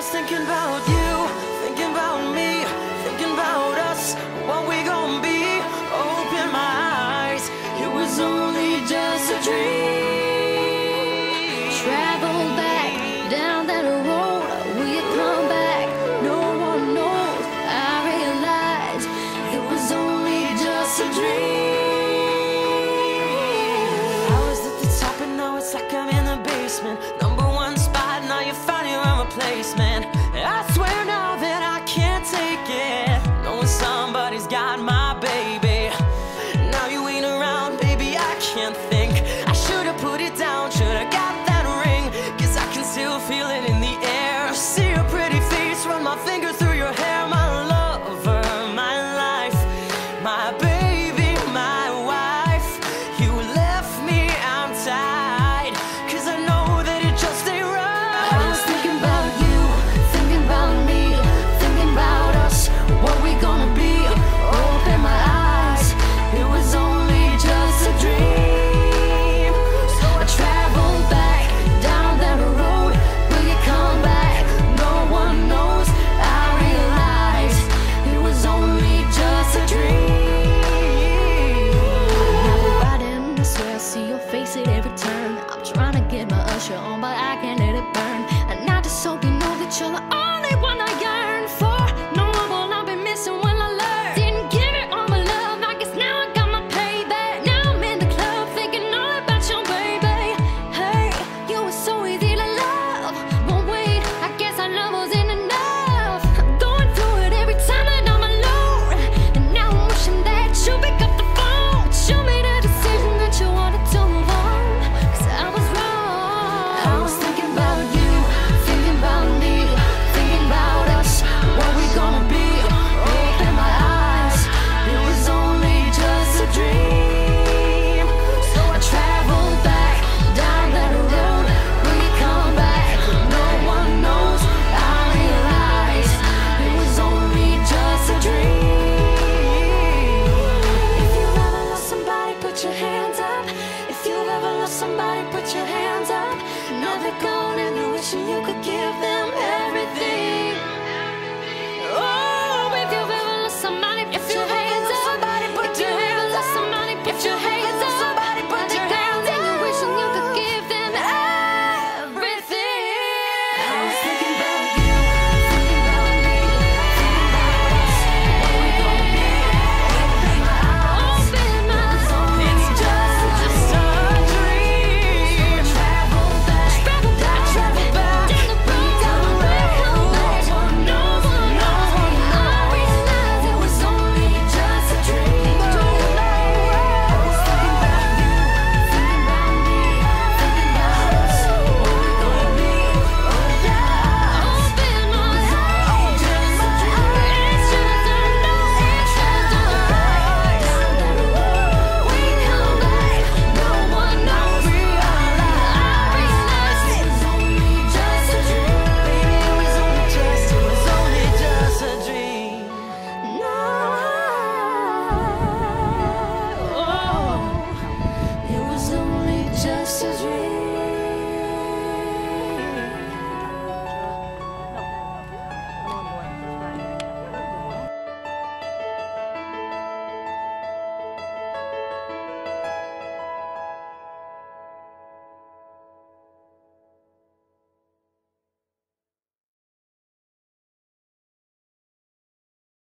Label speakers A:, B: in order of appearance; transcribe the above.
A: was thinking about you, thinking about me, thinking about us, what we gon' be. Open my eyes, it was only just a dream.
B: Travel back down that road, will you come back? No one knows. I realized it was only just a dream.
A: I was at the top and now it's like I'm in the basement. Number one spot, now you're finding a replacement. I swear now that I can't take it, knowing somebody's got my baby. Now you ain't around, baby, I can't think. I should've put it down, should've got that ring, 'cause I can still feel it in the air. See your pretty face, run my finger through your hair. My lover, my life, my baby, my wife. You left me, I'm tied, 'cause I know that it just ain't right.
B: I was thinking about you, thinking about me, thinking about us, what we gonna be. Open my eyes, it was only just a dream. So I traveled back down that road, will you come back? No one knows. I realized it was only just a dream. Now we're riding this way, I see your face at every turn. I'm trying to get my usher on, but I can't let it burn. And I just hope you know that you're the only one I yearn for. No one will I be missing when I learn. Didn't give it all my love, I guess now I got my payback. Now I'm in the club thinking all about your baby. Hey, you were so easy to love, but wait, I guess our love wasn't enough. I'm going through it every time that I'm alone, and now I'm wishing that you pick up the phone. Show me the decision that you wanted to move on, 'cause I was wrong. I was thinking about you, thinking about me, thinking about us, what we gonna be. Open my eyes, it was only just a dream. So I traveled back down that road, will you come back? No one knows. I realized it was only just a dream. If you've ever lost somebody, put your hands up. If you've ever lost somebody, put your hands up. Now they're gone and you're wishing you could give them